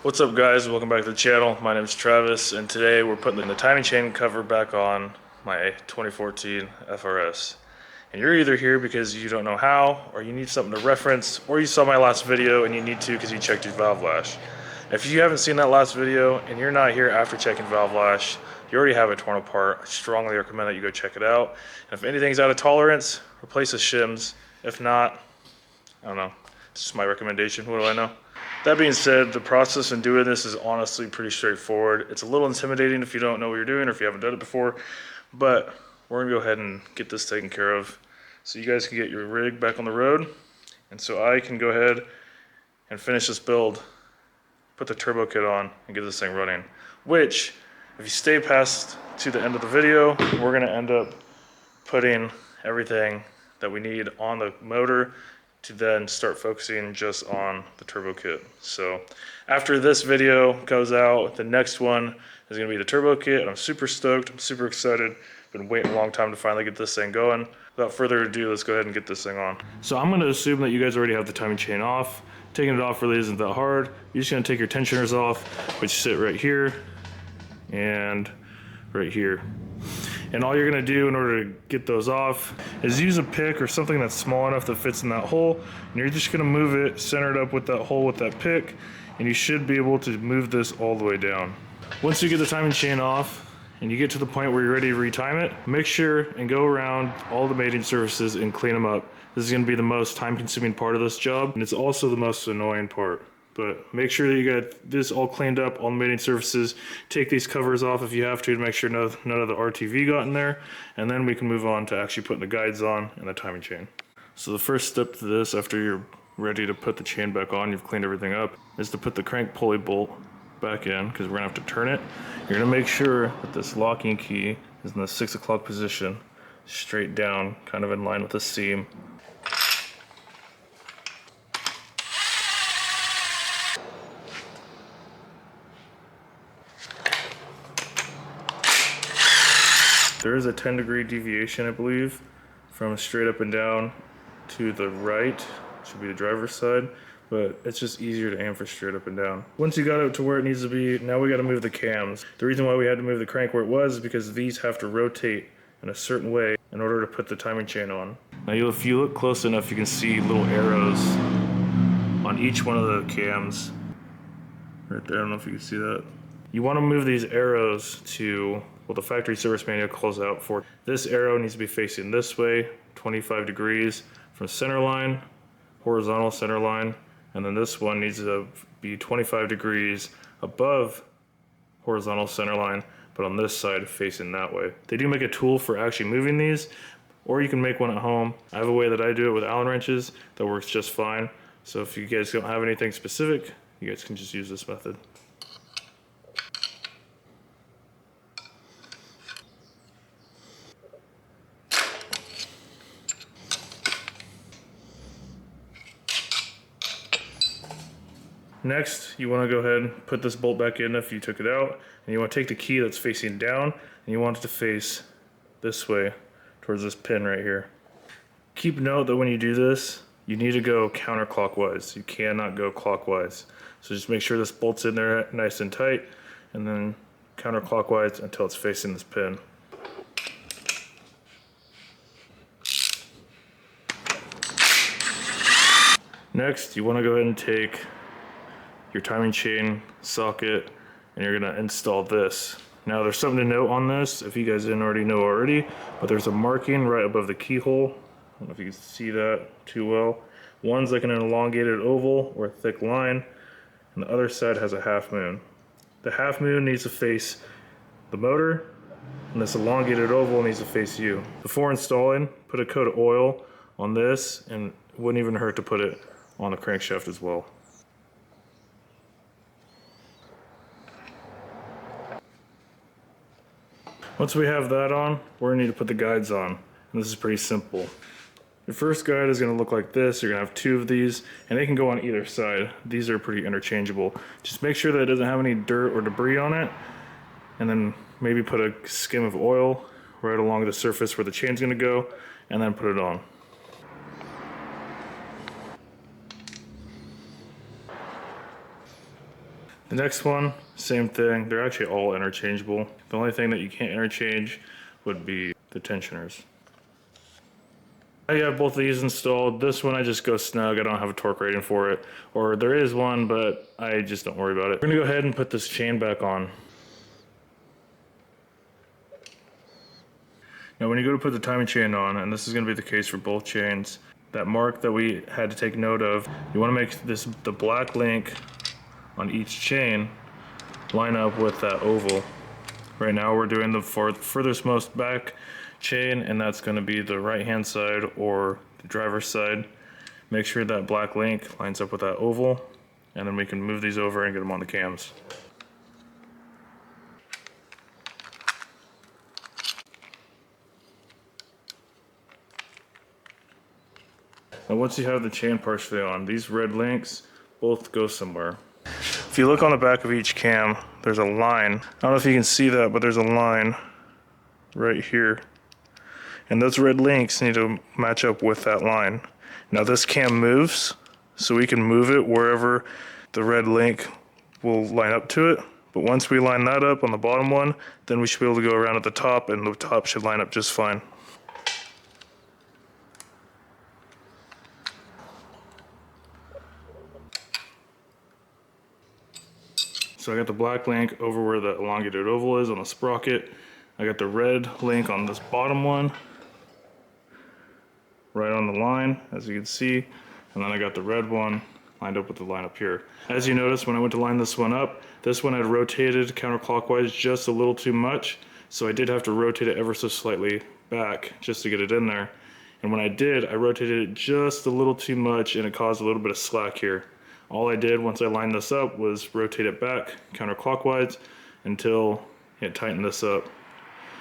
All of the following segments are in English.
What's up, guys? Welcome back to the channel. My name is Travis, and today we're putting the timing chain cover back on my 2014 FRS. And you're either here because you don't know how, or you need something to reference, or you saw my last video and you need to because you checked your valve lash. If you haven't seen that last video and you're not here after checking valve lash, you already have it torn apart. I strongly recommend that you go check it out. And if anything's out of tolerance, replace the shims. If not, I don't know. It's just my recommendation. What do I know? That being said, the process in doing this is honestly pretty straightforward. It's a little intimidating if you don't know what you're doing or if you haven't done it before, but we're gonna go ahead and get this taken care of so you guys can get your rig back on the road, and so I can go ahead and finish this build, put the turbo kit on, and get this thing running. Which, if you stay past to the end of the video, we're gonna end up putting everything that we need on the motor to then start focusing just on the turbo kit. So after this video goes out, the next one is gonna be the turbo kit, and I'm super stoked, I'm super excited. Been waiting a long time to finally get this thing going. Without further ado, let's go ahead and get this thing on. So I'm gonna assume that you guys already have the timing chain off. Taking it off really isn't that hard. You're just gonna take your tensioners off, which sit right here and right here. And all you're gonna do in order to get those off is use a pick or something that's small enough that fits in that hole. And you're just gonna move it centered up with that hole with that pick, and you should be able to move this all the way down. Once you get the timing chain off and you get to the point where you're ready to retime it, make sure and go around all the mating surfaces and clean them up. This is gonna be the most time-consuming part of this job, and it's also the most annoying part. But make sure that you got this all cleaned up, all the mating surfaces. Take these covers off if you have to make sure none of the RTV got in there. And then we can move on to actually putting the guides on and the timing chain. So the first step to this, after you're ready to put the chain back on, you've cleaned everything up, is to put the crank pulley bolt back in, because we're gonna have to turn it. You're gonna make sure that this locking key is in the 6 o'clock position, straight down, kind of in line with the seam. There is a 10-degree deviation, I believe, from straight up and down to the right, should be the driver's side, but it's just easier to aim for straight up and down. Once you got it to where it needs to be, now we gotta move the cams. The reason why we had to move the crank where it was is because these have to rotate in a certain way in order to put the timing chain on. Now if you look close enough, you can see little arrows on each one of the cams. Right there, I don't know if you can see that. You wanna move these arrows to what the factory service manual calls out for. This arrow needs to be facing this way, 25 degrees from center line, horizontal center line, and then this one needs to be 25 degrees above horizontal center line, but on this side facing that way. They do make a tool for actually moving these, or you can make one at home. I have a way that I do it with Allen wrenches that works just fine. So if you guys don't have anything specific, you guys can just use this method. Next, you want to go ahead and put this bolt back in if you took it out, and you want to take the key that's facing down, and you want it to face this way towards this pin right here. Keep note that when you do this, you need to go counterclockwise. You cannot go clockwise. So just make sure this bolt's in there nice and tight, and then counterclockwise until it's facing this pin. Next, you want to go ahead and take your timing chain socket, and you're gonna install this. Now there's something to note on this, if you guys didn't already know already, but there's a marking right above the keyhole. I don't know if you can see that too well. One's like an elongated oval or a thick line, and the other side has a half moon. The half moon needs to face the motor, and this elongated oval needs to face you. Before installing, put a coat of oil on this, and it wouldn't even hurt to put it on the crankshaft as well. Once we have that on, we're gonna need to put the guides on. And this is pretty simple. Your first guide is gonna look like this. You're gonna have 2 of these, and they can go on either side. These are pretty interchangeable. Just make sure that it doesn't have any dirt or debris on it, and then maybe put a skim of oil right along the surface where the chain's gonna go, and then put it on. The next one, same thing. They're actually all interchangeable. The only thing that you can't interchange would be the tensioners. I have both of these installed. This one I just go snug. I don't have a torque rating for it. Or there is one, but I just don't worry about it. We're gonna go ahead and put this chain back on. Now when you go to put the timing chain on, and this is gonna be the case for both chains, that mark that we had to take note of, you wanna make the black link on each chain line up with that oval. Right now we're doing the furthest most back chain, and that's going to be the right hand side or the driver's side. Make sure that black link lines up with that oval, and then we can move these over and get them on the cams. Now once you have the chain partially on, these red links both go somewhere. If you look on the back of each cam, there's a line. I don't know if you can see that, but there's a line right here. And those red links need to match up with that line. Now this cam moves, so we can move it wherever the red link will line up to it. But once we line that up on the bottom one, then we should be able to go around at the top, and the top should line up just fine. So I got the black link over where the elongated oval is on the sprocket. I got the red link on this bottom one, right on the line, as you can see. And then I got the red one lined up with the line up here. As you notice, when I went to line this one up, this one had rotated counterclockwise just a little too much. So I did have to rotate it ever so slightly back just to get it in there. And when I did, I rotated it just a little too much, and it caused a little bit of slack here. All I did once I lined this up was rotate it back counterclockwise until it tightened this up.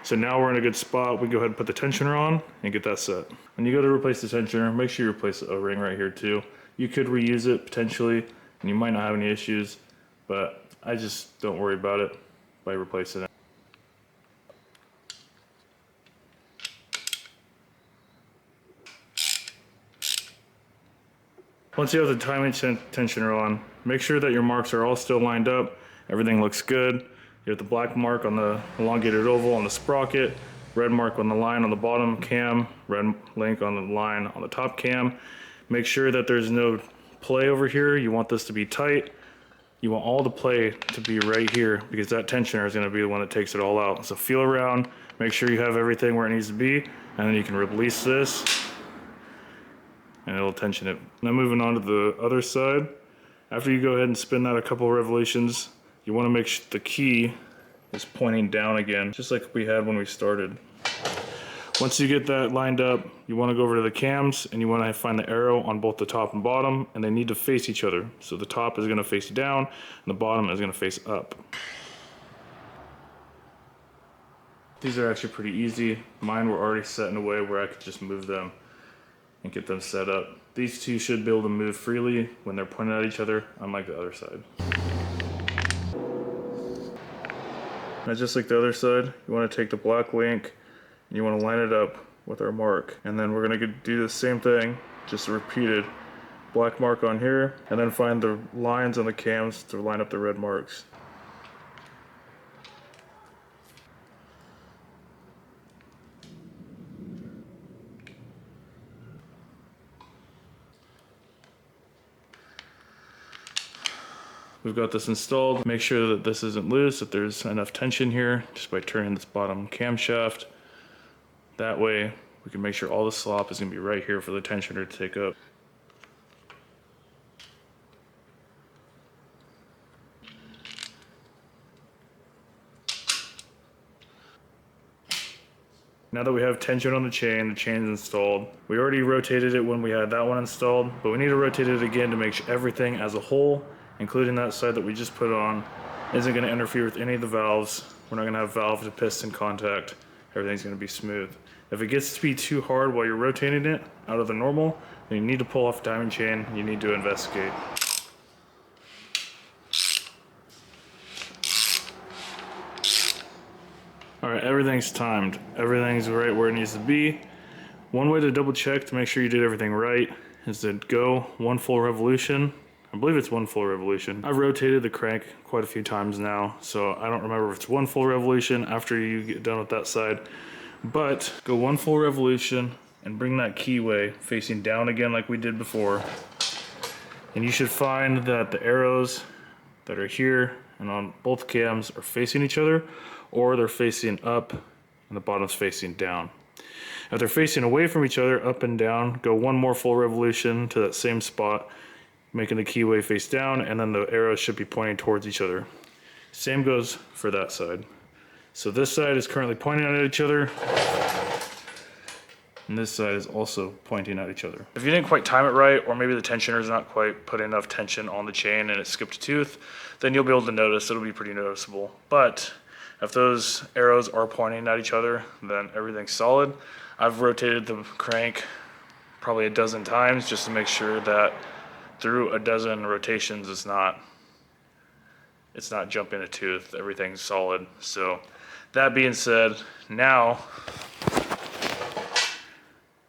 So now we're in a good spot. We can go ahead and put the tensioner on and get that set. When you go to replace the tensioner, make sure you replace the O-ring right here too. You could reuse it potentially, and you might not have any issues, but I just don't worry about it by replacing it. Once you have the timing tensioner on, make sure that your marks are all still lined up. Everything looks good. You have the black mark on the elongated oval on the sprocket, red mark on the line on the bottom cam, red link on the line on the top cam. Make sure that there's no play over here. You want this to be tight. You want all the play to be right here, because that tensioner is going to be the one that takes it all out. So feel around, make sure you have everything where it needs to be, and then you can release this and it'll tension it. Now moving on to the other side. After you go ahead and spin that a couple revolutions, you want to make sure the key is pointing down again, just like we had when we started. Once you get that lined up, you want to go over to the cams and you want to find the arrow on both the top and bottom, and they need to face each other. So the top is going to face down and the bottom is going to face up. These are actually pretty easy. Mine were already set in a way where I could just move them and get them set up. These two should be able to move freely when they're pointed at each other, unlike the other side. Now just like the other side, you want to take the black link and you want to line it up with our mark. And then we're going to do the same thing, just repeated. Black mark on here, and then find the lines on the cams to line up the red marks. We've got this installed. Make sure that this isn't loose, that there's enough tension here, just by turning this bottom camshaft. That way, we can make sure all the slop is gonna be right here for the tensioner to take up. Now that we have tension on the chain's installed. We already rotated it when we had that one installed, but we need to rotate it again to make sure everything as a whole, including that side that we just put on, isn't going to interfere with any of the valves. We're not going to have valve to piston contact. Everything's going to be smooth. If it gets to be too hard while you're rotating it out of the normal, then you need to pull off the timing chain. You need to investigate. All right, everything's timed. Everything's right where it needs to be. One way to double check to make sure you did everything right is to go one full revolution I believe it's 1 full revolution. I've rotated the crank quite a few times now, so I don't remember if it's 1 full revolution after you get done with that side. But go 1 full revolution and bring that keyway facing down again like we did before. And you should find that the arrows that are here and on both cams are facing each other, or they're facing up and the bottom's facing down. If they're facing away from each other, up and down, go 1 more full revolution to that same spot, making the keyway face down, and then the arrows should be pointing towards each other. Same goes for that side. So this side is currently pointing at each other, and this side is also pointing at each other. If you didn't quite time it right, or maybe the tensioner is not quite putting enough tension on the chain and it skipped a tooth, then you'll be able to notice. It'll be pretty noticeable. But if those arrows are pointing at each other, then everything's solid. I've rotated the crank probably a dozen times just to make sure that through a dozen rotations it's not jumping a tooth. Everything's solid. So that being said, now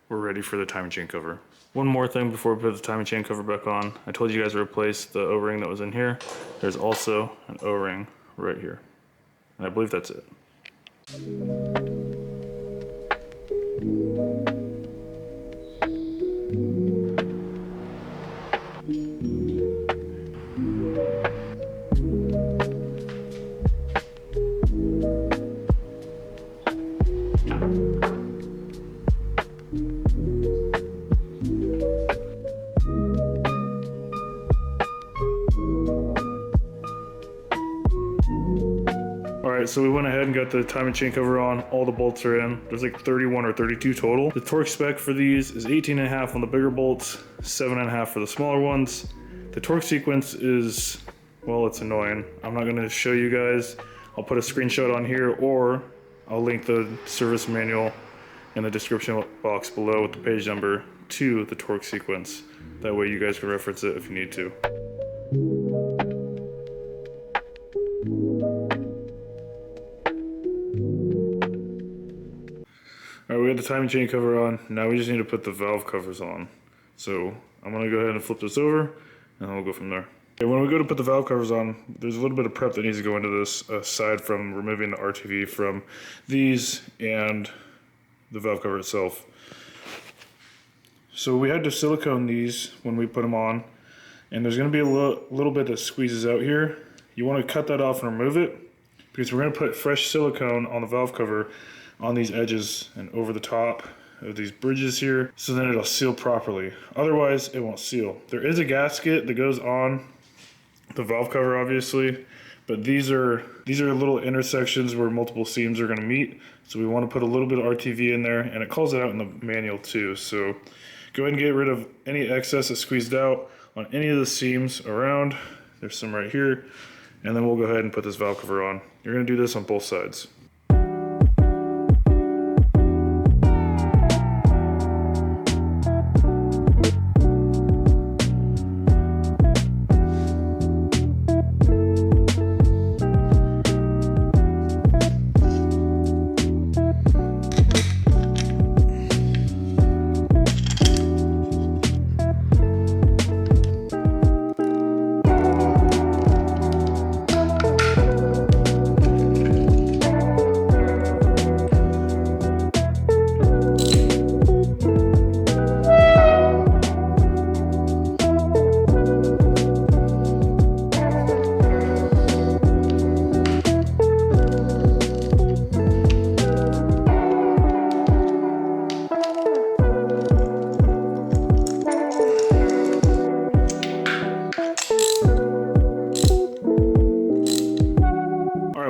we're ready for the timing chain cover. One more thing before we put the timing chain cover back on. I told you guys to replace the O-ring that was in here. There's also an O-ring right here. And I believe that's it. Alright, so we went ahead and got the timing chain cover on. All the bolts are in. There's like 31 or 32 total. The torque spec for these is 18.5 on the bigger bolts, 7.5 for the smaller ones. The torque sequence is, well, it's annoying. I'm not going to show you guys. I'll put a screenshot on here, or I'll link the service manual in the description box below with the page number to the torque sequence. That way you guys can reference it if you need to. Alright, we got the timing chain cover on. Now we just need to put the valve covers on. So I'm going to go ahead and flip this over, and we'll go from there. Okay, when we go to put the valve covers on, there's a little bit of prep that needs to go into this, aside from removing the RTV from these and the valve cover itself. So we had to silicone these when we put them on, and there's going to be a little bit that squeezes out here. You want to cut that off and remove it, because we're going to put fresh silicone on the valve cover on these edges and over the top of these bridges here, so then it'll seal properly. Otherwise it won't seal. There is a gasket that goes on the valve cover, obviously, but these are little intersections where multiple seams are going to meet, so we want to put a little bit of RTV in there, and it calls it out in the manual too. So go ahead and get rid of any excess that squeezed out on any of the seams around. There's some right here, and then we'll go ahead and put this valve cover on. You're going to do this on both sides.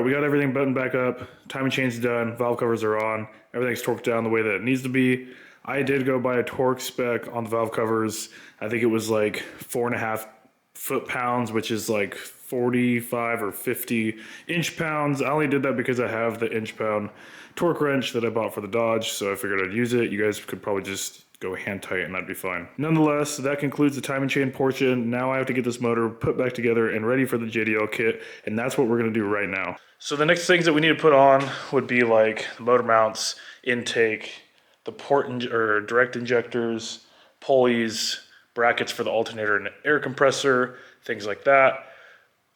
We got everything buttoned back up, timing chain's done, valve covers are on, everything's torqued down the way that it needs to be. I did go by a torque spec on the valve covers. I think it was like 4.5 foot-pounds, which is like 45 or 50 inch-pounds. I only did that because I have the inch-pound torque wrench that I bought for the Dodge, so I figured I'd use it. You guys could probably just go hand tight and that'd be fine. Nonetheless, that concludes the timing chain portion. Now I have to get this motor put back together and ready for the JDL kit, and that's what we're gonna do right now. So the next things that we need to put on would be like the motor mounts, intake, the port or direct injectors, pulleys, brackets for the alternator and air compressor, things like that.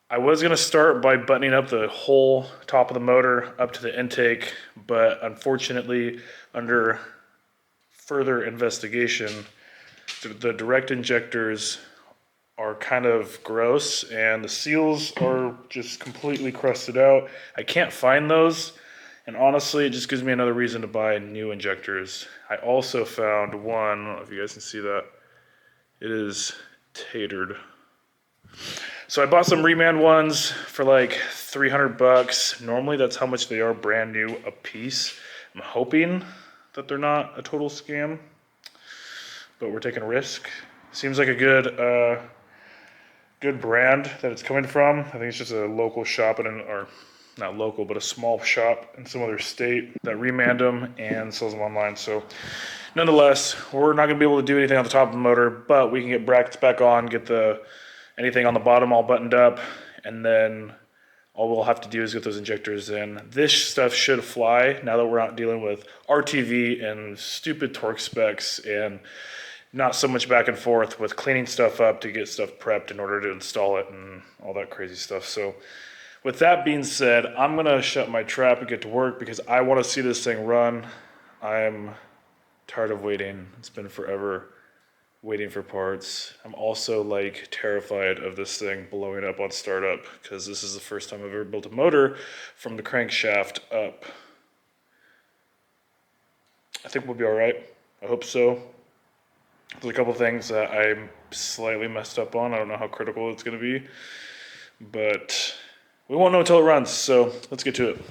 I was gonna start by buttoning up the whole top of the motor up to the intake, but unfortunately, under further investigation, the direct injectors are kind of gross and the seals are just completely crusted out. I can't find those, and honestly it just gives me another reason to buy new injectors. I also found one, I don't know if you guys can see that, it is tatered. So I bought some reman ones for like 300 bucks. Normally that's how much they are brand new a piece. I'm hoping that they're not a total scam, but we're taking a risk. Seems like a good brand that it's coming from. I think it's just a local shop, or not local, but a small shop in some other state that remanned them and sells them online. So nonetheless, we're not gonna be able to do anything on the top of the motor, but we can get brackets back on, get anything on the bottom all buttoned up, and then all we'll have to do is get those injectors in. This stuff should fly now that we're not dealing with RTV and stupid torque specs and not so much back and forth with cleaning stuff up to get stuff prepped in order to install it and all that crazy stuff. So with that being said, I'm gonna shut my trap and get to work because I wanna see this thing run. I'm tired of waiting. It's been forever waiting for parts. I'm also like terrified of this thing blowing up on startup because this is the first time I've ever built a motor from the crankshaft up. I think we'll be all right. I hope so. There's a couple things that I'm slightly messed up on. I don't know how critical it's gonna be, but we won't know until it runs, so let's get to it.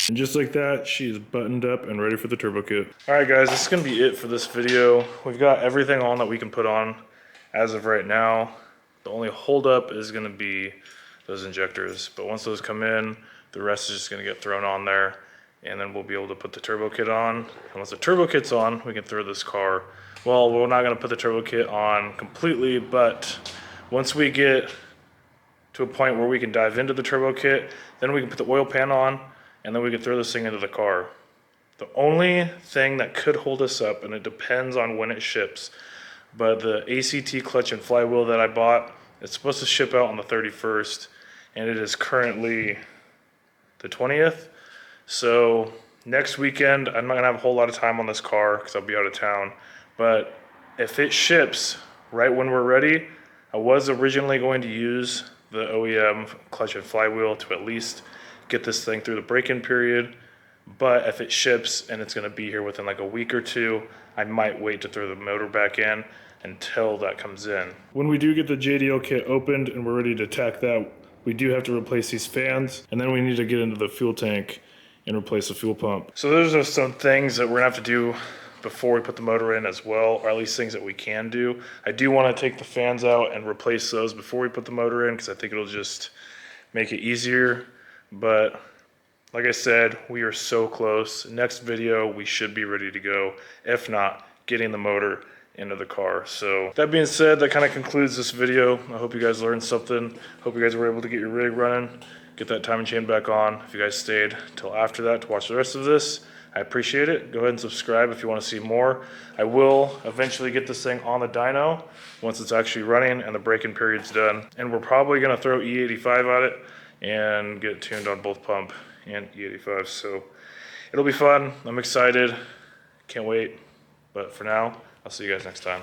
And just like that, she's buttoned up and ready for the turbo kit. All right guys, this is gonna be it for this video. We've got everything on that we can put on as of right now. The only holdup is gonna be those injectors. But once those come in, the rest is just gonna get thrown on there, and then we'll be able to put the turbo kit on. And once the turbo kit's on, we can throw this car. Well, we're not gonna put the turbo kit on completely, but once we get to a point where we can dive into the turbo kit, then we can put the oil pan on, and then we can throw this thing into the car. The only thing that could hold us up, and it depends on when it ships, but the ACT clutch and flywheel that I bought, it's supposed to ship out on the 31st, and it is currently the 20th. So next weekend, I'm not gonna have a whole lot of time on this car because I'll be out of town. But if it ships right when we're ready, I was originally going to use the OEM clutch and flywheel to at least get this thing through the break-in period. But if it ships and it's gonna be here within like a week or two, I might wait to throw the motor back in until that comes in. When we do get the JDL kit opened and we're ready to attack that, we do have to replace these fans, and then we need to get into the fuel tank and replace the fuel pump. So those are some things that we're gonna have to do before we put the motor in as well, or at least things that we can do. I do wanna take the fans out and replace those before we put the motor in because I think it'll just make it easier. But like I said, we are so close. Next video, we should be ready to go. If not, getting the motor into the car. So that being said, that kind of concludes this video. I hope you guys learned something. Hope you guys were able to get your rig running, get that timing chain back on. If you guys stayed till after that to watch the rest of this, I appreciate it. Go ahead and subscribe if you want to see more. I will eventually get this thing on the dyno once it's actually running and the braking period's done. And we're probably going to throw E85 at it and get it tuned on both pump and E85. So it'll be fun. I'm excited. Can't wait. But for now, I'll see you guys next time.